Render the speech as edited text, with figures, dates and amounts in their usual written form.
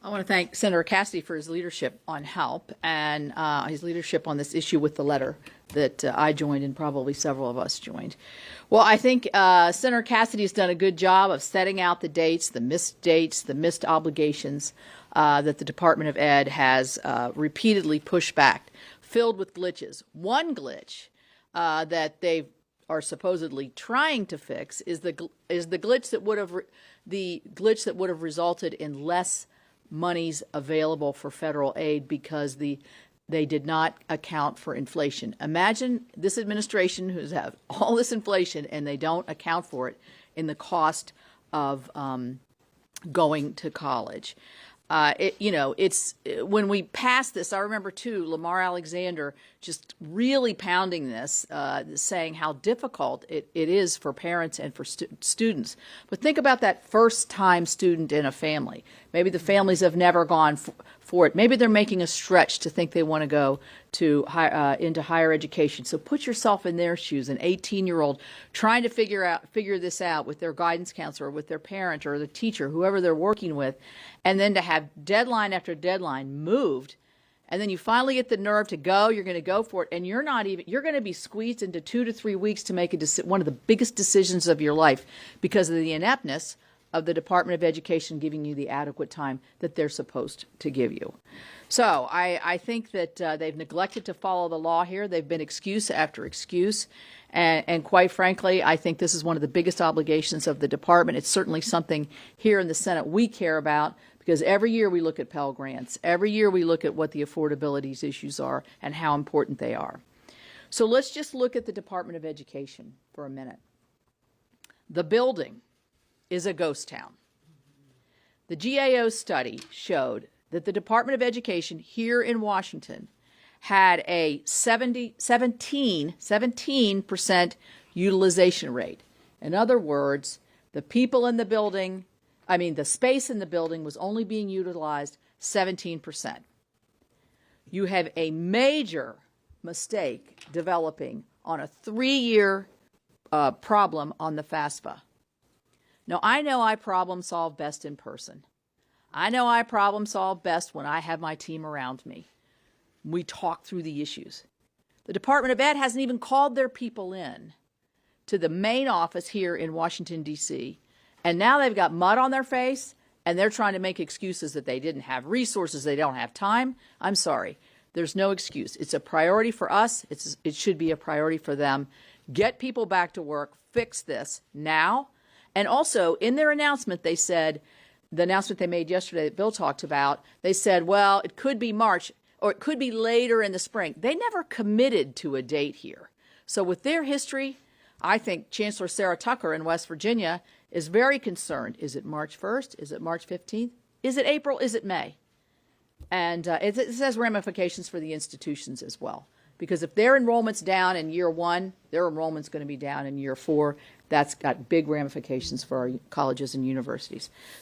I want to thank Senator Cassidy for his leadership on HELP and his leadership on this issue with the letter that I joined and probably several of us joined. Well, I think Senator Cassidy has done a good job of setting out the dates, the missed obligations that the Department of Ed has repeatedly pushed back, filled with glitches. One glitch that they are supposedly trying to fix is the glitch that would have resulted in less monies available for federal aid because they did not account for inflation. Imagine this administration who's have all this inflation and they don't account for it in the cost of going to college. It's when we passed this, I remember too, Lamar Alexander just really pounding this, saying how difficult it is for parents and for students. But think about that first-time student in a family. Maybe the families have never gone for it. Maybe they're making a stretch to think they want to go to into higher education. So put yourself in their shoes, an 18-year-old trying to figure this out with their guidance counselor, with their parent or the teacher, whoever they're working with, and then to have deadline after deadline moved, and then you finally get the nerve to go. You're going to go for it, and you're going to be squeezed into 2 to 3 weeks to make one of the biggest decisions of your life because of the ineptness of the Department of Education giving you the adequate time that they're supposed to give you. So I think that they've neglected to follow the law here. They've been excuse after excuse. And quite frankly, I think this is one of the biggest obligations of the department. It's certainly something here in the Senate we care about because every year we look at Pell Grants. Every year we look at what the affordability issues are and how important they are. So let's just look at the Department of Education for a minute. The building is a ghost town. The GAO study showed that the Department of Education here in Washington had a 17% utilization rate. In other words, the space in the building was only being utilized 17%. You have a major mistake developing on a 3-year problem on the FAFSA. Now, I know I problem solve best in person. I know I problem solve best when I have my team around me. We talk through the issues. The Department of Ed hasn't even called their people in to the main office here in Washington, D.C., and now they've got mud on their face, and they're trying to make excuses that they didn't have resources, they don't have time. I'm sorry. There's no excuse. It's a priority for us. It should be a priority for them. Get people back to work. Fix this now. And also, in their announcement, they said, the announcement they made yesterday that Bill talked about, they said, well, it could be March or it could be later in the spring. They never committed to a date here. So with their history, I think Chancellor Sarah Tucker in West Virginia is very concerned. Is it March 1st? Is it March 15th? Is it April? Is it May? And it has ramifications for the institutions as well. Because if their enrollment's down in year 1, their enrollment's going to be down in year 4. That's got big ramifications for our colleges and universities.